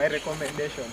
My recommendation.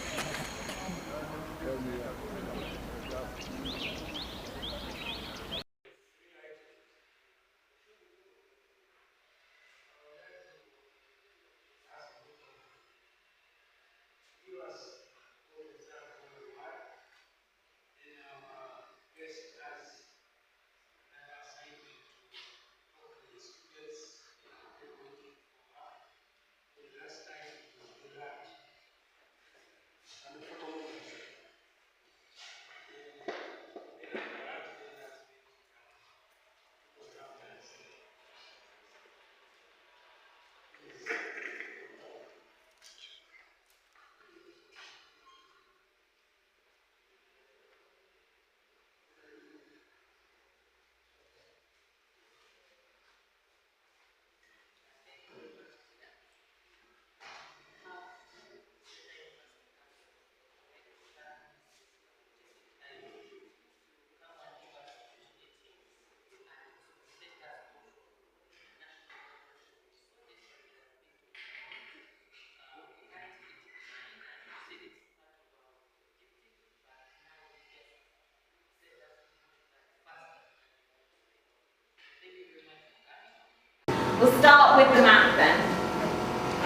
We'll start with the map then.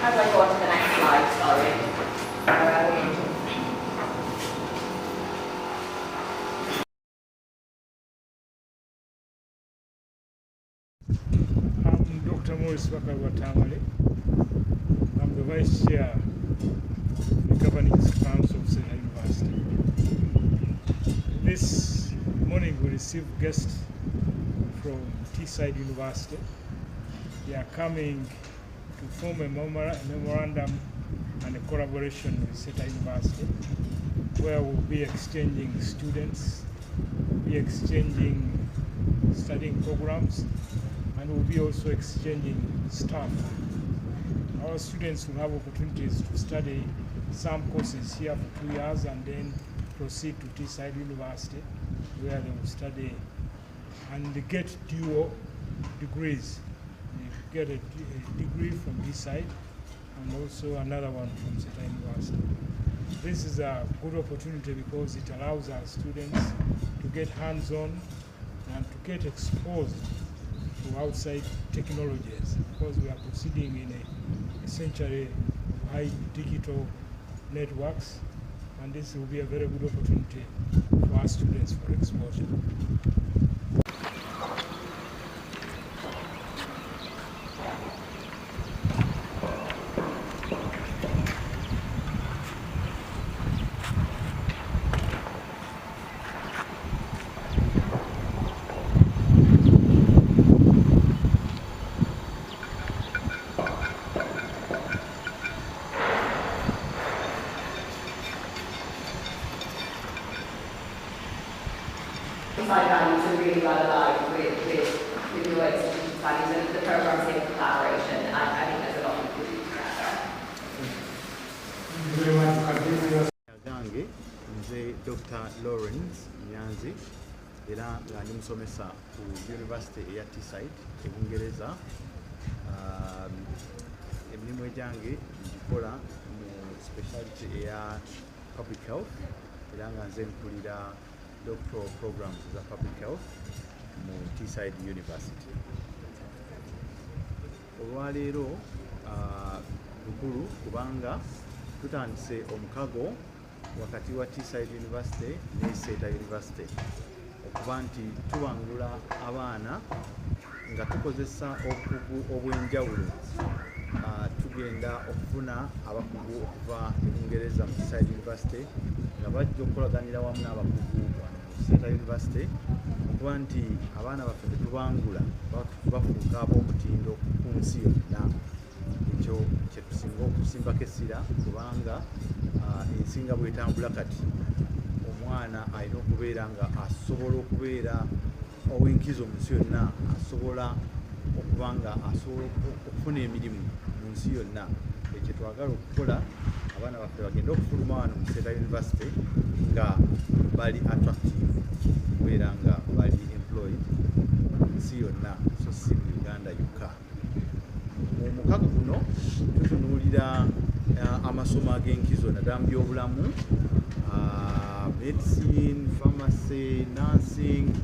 How do I go on to the next slide? Sorry. I'm Dr. Morris Wakawatamale. I'm the Vice Chair of the Governing Council of Seeta University. This morning we received guests from Teesside University. They are coming to form a memorandum and a collaboration with Seeta University, where we'll be exchanging students, we'll be exchanging studying programs, and we'll be also exchanging staff. Our students will have opportunities to study some courses here for 2 years and then proceed to Teesside University, where they will study and get dual degrees. They get a degree from Teesside and also another one from Seeta University. This is a good opportunity because it allows our students to get hands-on and to get exposed to outside technologies, because we are proceeding in a century of high digital networks, and this will be a very good opportunity for our students for exposure. Teesside values are really well aligned with your institution's values, and the program's here for collaboration. I think there's a lot we can do together. Thank you very much. Gange nze Dr. Lawrence Nyanzi era nga ndi musomesa ku University eya Teesside e Bungereza. Emirimu egyange ngikola mu speciality eya public health era nga nze nkulira doctoral programs za public health mu Teesside University. Olwaleero lukulu kubanga tutandise omukago wakati wa Teesside University ne Seeta University okuba nti tuwangula abaana nga tukozesa obukugu obw'enjawulo. Tugenda okufuna abakugu okuva e Bungereza mu Teesside University nga bajja okukolaganira wamu n'abakugu mu Seeta University okuba nti abaana baffe betubangula bafuuka ab'omutindo ku nsi yonna. Ekyo kyetusinga okusimbako essira kubanga ensinga bwetambula kati omwana alina okubeera nga asobola okubeera ow'enkizo mu nsi yonna, asobola okuba nga asobola okufuna emirimu mu nsi yonna. Ekyo twagala okukola abaana baffe bagenda okufuluma wano mu Seeta University nga bali attractive, okubeera nga bali employed mu nsi yonna, so si mu Uganda yokka. Mu mukago guno tutunuulira amasomo ag'enkizo naddala mu byobulamu, medicine, pharmacy, nursing,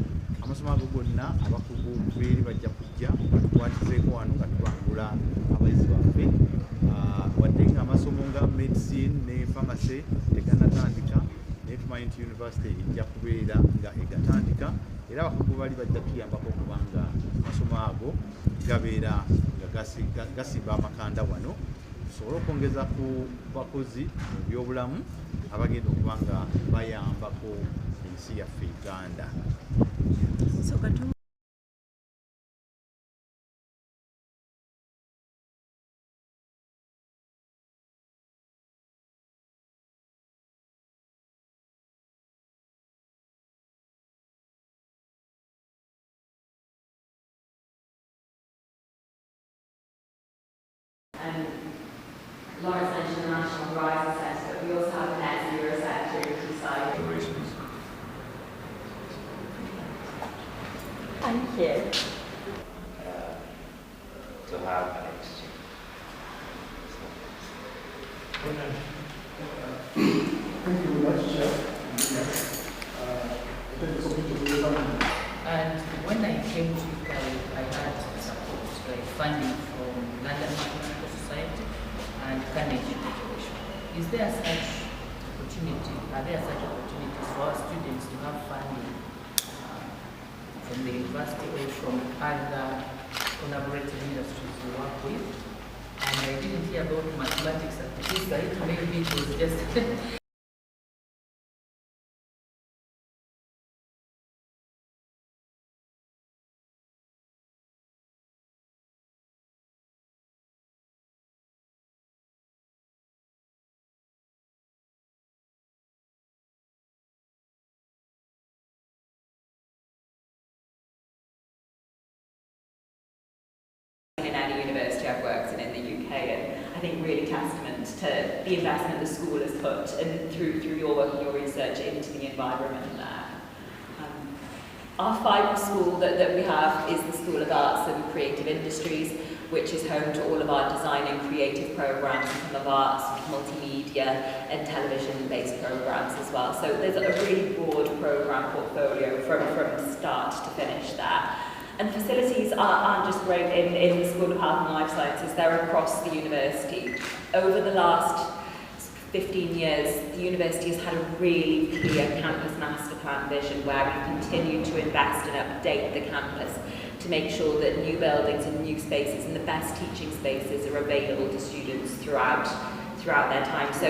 amasomo ago gonna abakugu beeri bajja kujja batukwatizeeko wano nga tubangula abayizi baffe, wadde nga amasomo nga medicine ne pharmacy teganatandika, naye tumanyi nti university ejja kubeera nga egatandika, era abakugu bali bajja tuyambako okubanga amasomo ago gabeera nga gasimba amakanda wano, tusobole okwongeza ku bakozi mu byobulamu abagenda okuba nga bayambako ensi yaffe Uganda. And Lawrence mentioned the National Horizon Centre, but we also have the Net Zero Centre in Teesside. I'm here. To have an exchange. Thank you very much, Chair. And when I came to Italy, I had support, like funding from London Mathematical Society and Carnegie Corporation. Is there such opportunity? Are there such opportunities for our students to have funding from the university or from other collaborative industries we work with? And I didn't hear about mathematics at Teesside. Maybe it was just in any university I've worked in the UK, and I think really testament to the investment the school has put and through your work and your research into the environment there. Our final school that we have is the School of Arts and Creative Industries, which is home to all of our design and creative programs, some of arts, multimedia and television-based programs as well. So there's a really broad program portfolio from start to finish there. And facilities aren't just great in the School of Health and Life Sciences, they're across the university. Over the last 15 years, the university has had a really clear campus master plan vision where we continue to invest and update the campus to make sure that new buildings and new spaces and the best teaching spaces are available to students throughout their time. So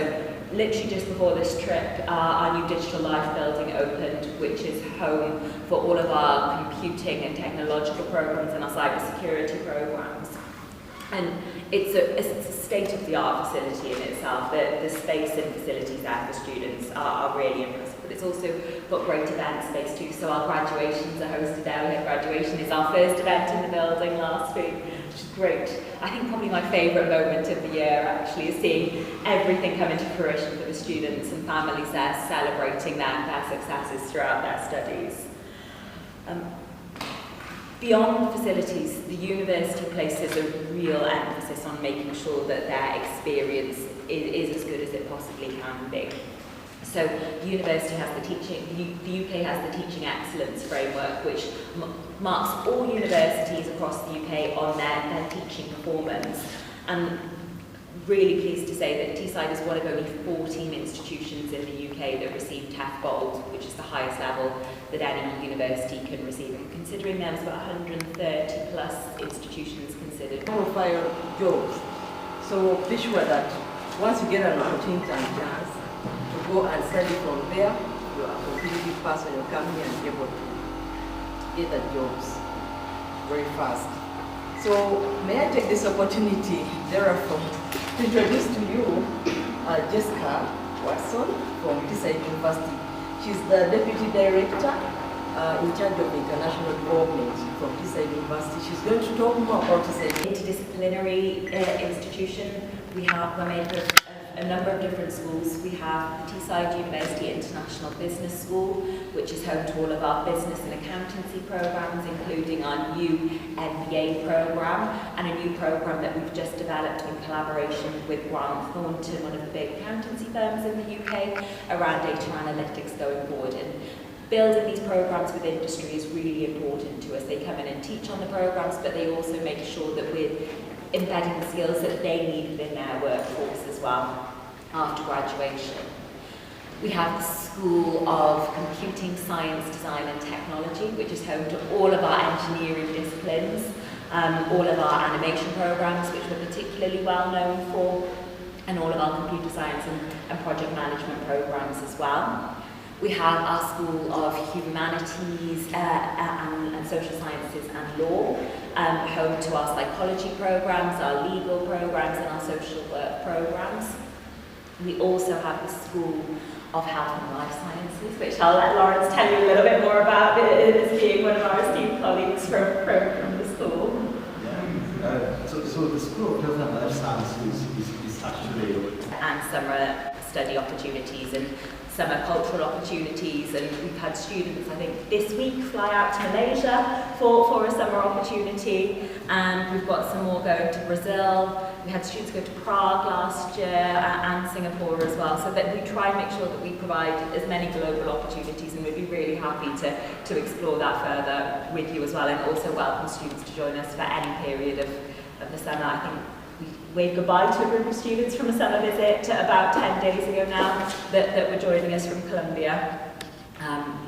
literally just before this trip, our new Digital Life building opened, which is home for all of our computing and technological programs and our cybersecurity programs. And it's a state-of-the-art facility in itself. The space and facilities there for students are really impressive. But it's also got great event space too. So our graduations are hosted there. We had graduation is our first event in the building last week, which is great. I think probably my favourite moment of the year actually is seeing everything come into fruition for the students and families there, celebrating their successes throughout their studies. Beyond the facilities, the university places a real emphasis on making sure that their experience is as good as it possibly can be. So the university has the UK has the Teaching Excellence Framework, which marks all universities across the UK on their teaching performance. And really pleased to say that Teesside is one of only 14 institutions in the UK that receive TEF Gold, which is the highest level that any university can receive. And considering there's about 130 plus institutions considered. Profile jobs. So be sure that once you get an opportunity and chance to go and study from there, you are a competitive person, you come here and be able to get the jobs very fast. So may I take this opportunity, therefore, to introduce to you Jessica Watson from Teesside University. She's the Deputy Director in charge of international development from Teesside University. She's going to talk more about Teesside. Interdisciplinary institution. We are made of a number of different schools. We have the Teesside University International Business School, which is home to all of our business and accountancy programs, including our new MBA program and a new program that we've just developed in collaboration with Grant Thornton, one of the big accountancy firms in the UK, around data analytics going forward. And building these programs with industry is really important to us. They come in and teach on the programs, but they also make sure that we're embedding the skills that they need within their workforce as well after graduation. We have the School of Computing, Science, Design and Technology, which is home to all of our engineering disciplines, all of our animation programs, which we're particularly well known for, and all of our computer science and project management programs as well. We have our School of Humanities and Social Sciences and Law, home to our psychology programs, our legal programs and our social work programs. We also have the School of Health and Life Sciences, which I'll let Lawrence tell you a little bit more about, as being one of our esteemed colleagues from the school. Yeah. So the School of Health and Life Sciences is actually... And summer study opportunities and summer cultural opportunities, and we've had students, I think, this week fly out to Malaysia for a summer opportunity, and we've got some more going to Brazil. We had students go to Prague last year and Singapore as well, so that we try and make sure that we provide as many global opportunities, and we'd be really happy to explore that further with you as well, and also welcome students to join us for any period of the summer. I think we waved goodbye to a group of students from a summer visit about 10 days ago now that were joining us from Colombia.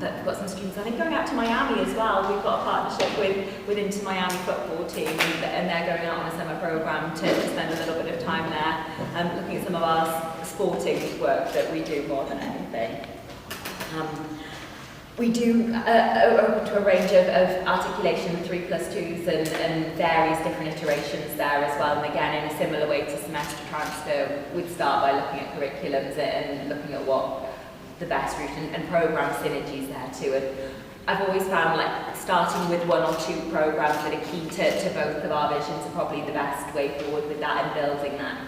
But we've got some students, I think, going out to Miami as well. We've got a partnership with Inter Miami football team, and they're going out on a summer program to spend a little bit of time there, looking at some of our sporting work that we do more than anything. We do open to a range of articulation 3+2s and various different iterations there as well. And again, in a similar way to semester transfer, we'd start by looking at curriculums and looking at what the best route and program synergies there too. And I've always found like starting with one or two programs that are key to both of our visions are probably the best way forward with that and building that.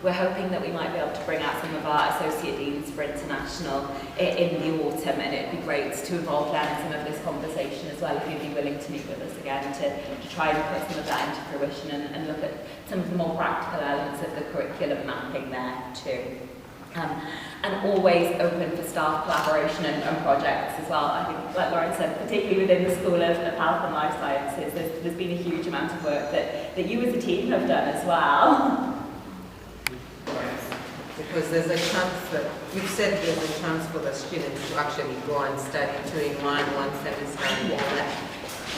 We're hoping that we might be able to bring out some of our associate deans for international in the autumn, and it'd be great to involve them in some of this conversation as well, if you'd be willing to meet with us again to try and put some of that into fruition and look at some of the more practical elements of the curriculum mapping there too. And always open for staff collaboration and projects as well. I think, like Lauren said, particularly within the School of Health and Life Sciences, there's been a huge amount of work that you as a team have done as well. Because there's a chance that, you've said there's a chance for the students to actually go and study 2-in-1, one semester and all that.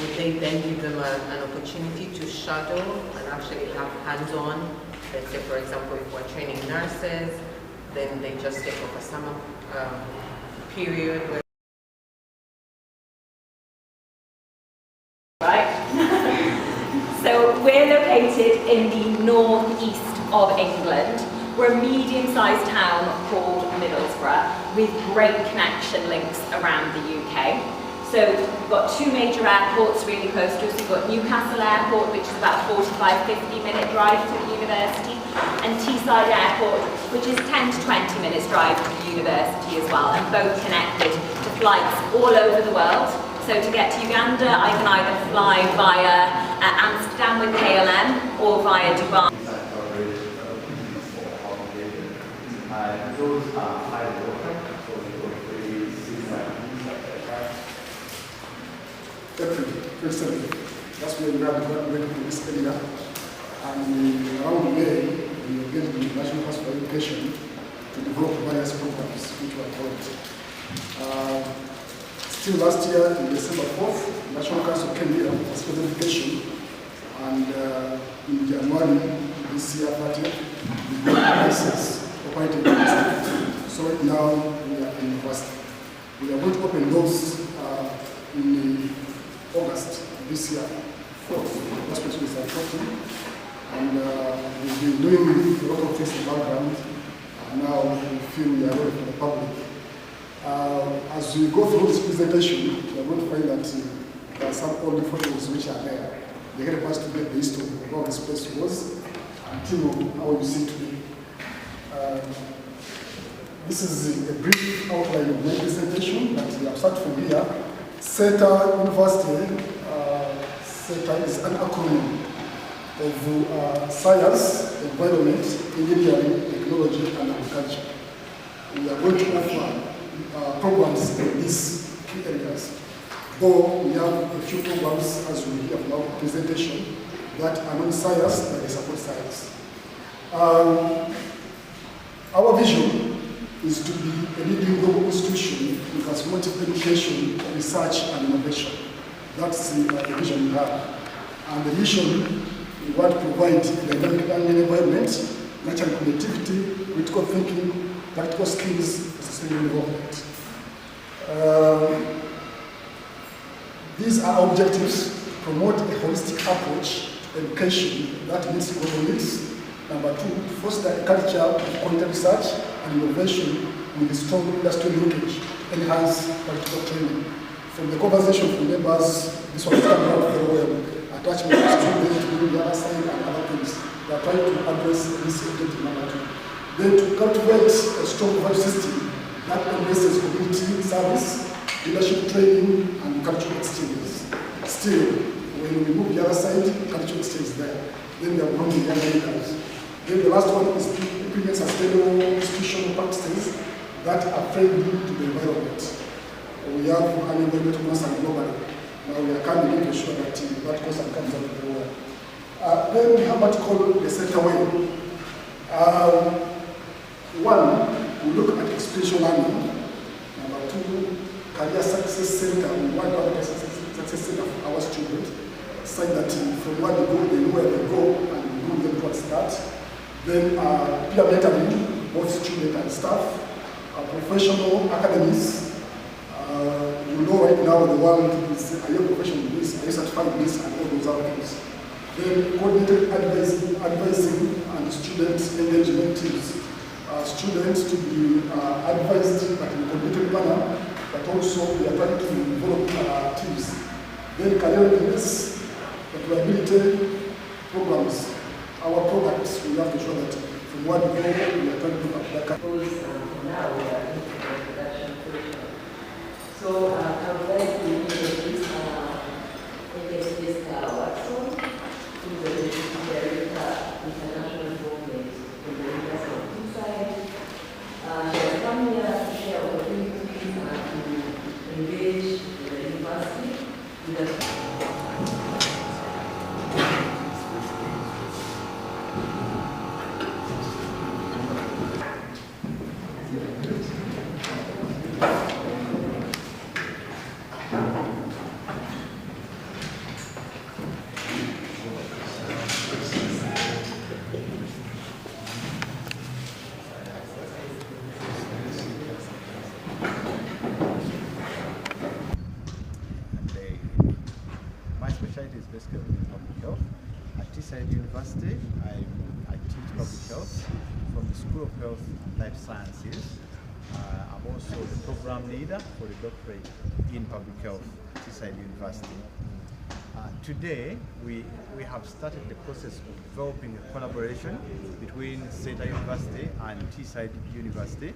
Would they then give them an opportunity to shadow and actually have hands-on? Let's say, for example, if we're training nurses, then they just take off a summer period where Right. So we're located in the northeast of England. We're a medium-sized town called Middlesbrough with great connection links around the UK. So we've got two major airports really close to us. We've got Newcastle Airport, which is about a 45-50 minute drive to the university, and Teesside Airport, which is 10 to 20 minutes drive to the university as well, and both connected to flights all over the world. So to get to Uganda, I can either fly via Amsterdam with KLM or via Dubai. Those are high water, so we go very Very simple. That's where we have the great in this area. And around May, we engaged with the National Council for Education to develop various programs which were developed. Still last year, in December 4th, the National Council came here for special education. And in January this year, 30th, we got a license. So right now we are in university. We are going to open those in August this year. Hospital is at 14, and we've been doing a lot of things in the background. And now we feel we are ready for the public. As we go through this presentation, we are going to find that there are some old photos which are there. They help us to get the history of how this place was until how you see today. This is a brief outline of my presentation, but we have started from here. Seeta University, Seeta is an acronym of science, environment, engineering, technology, and agriculture. We are going to offer programs in these key areas. Though we have a few programs, as we hear from our presentation, that are not science, but they support science. Our vision is to be a leading global institution in transformative education, research, and innovation. That's the vision we have. And the mission, we want to provide a dynamic learning environment, natural creativity, critical thinking, practical skills, and sustainable development. These are objectives to promote a holistic approach to education that meets global needs. Number two, to foster a culture of quality research and innovation with a strong industry linkage, enhance practical training. From the conversation from members, this one is coming out very well. Attachment to students, doing the other side, and other things. We are trying to address this objective number two. Then to cultivate a strong value system that embraces community service, leadership training, and cultural exchanges. Still, when we move the other side, cultural exchange is there. Then we are bringing young leaders. Then the last one is implement sustainable institutional practices that are friendly to the environment. We have an environmental concern globally. Now we are coming in to ensure that that concern comes out of the world. Then we have what we call the center way. One, we look at experiential learning. Number two, career success center. We want to have a success center for our students, so that from where they go, they know where they go, and we move them towards that. Then peer mentoring, both students and staff, professional academies. You know right now the world is a young professional in this, a certified in this, and all those other things. Then coordinated advising and student engagement teams. Students to be advised but in a coordinated manner, but also we are trying to develop teams. Then career readiness, employability programs. Our products, we have to show that from what we go, we are trying to look at that. Now we are into the production portion. So I would like to introduce Watson, who is the Deputy Director International Development in the University of Teesside. She has come here to share opportunities and to engage with the university with the is basically in public health. At Teesside University, I teach public health from the School of Health and Life Sciences. I'm also the program leader for the doctorate in public health at Teesside University. Today, we have started the process of developing a collaboration between Seeta University and Teesside University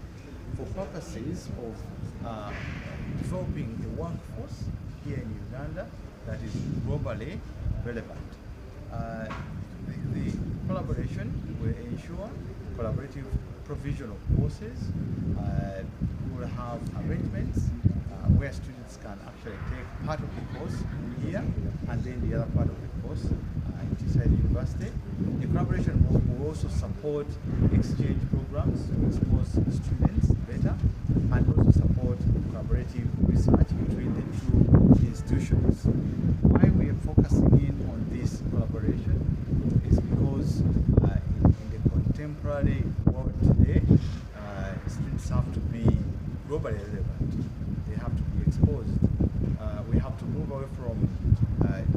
for purposes of developing a workforce here in Uganda that is globally relevant. The collaboration will ensure collaborative provision of courses. We will have arrangements where students can actually take part of the course here and then the other part of the course in Teesside University. The collaboration will also support exchange programs to expose students better and also support collaborative research between the two institutions. Why we are focusing in on this collaboration is because in the contemporary world today, students have to be globally relevant. They have to be exposed. We have to move away from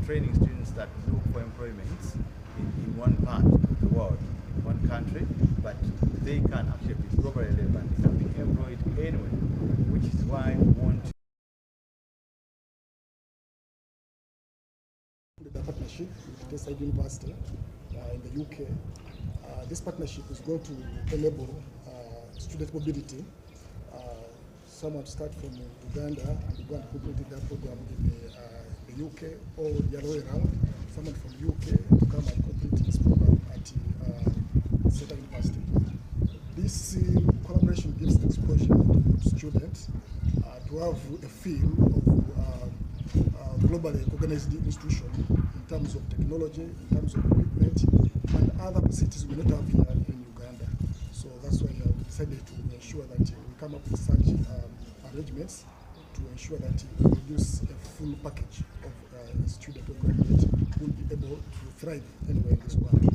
training students that look for employment in one part of the world, in one country, but they can actually be globally relevant. They can be employed anywhere, which is why we want to the partnership with Teesside University in the UK. This partnership is going to enable student mobility. Someone start from Uganda and go and complete that program in the UK, or the other way around. Someone from UK to come and complete this program at Seeta University. This collaboration gives exposure to students to have a feel of globally organized institution in terms of technology, in terms of equipment, and other facilities we don't have here in Uganda. So that's why we decided to ensure that we come up with such arrangements to ensure that we produce a full package of a student or graduate who will be able to thrive anywhere in this world.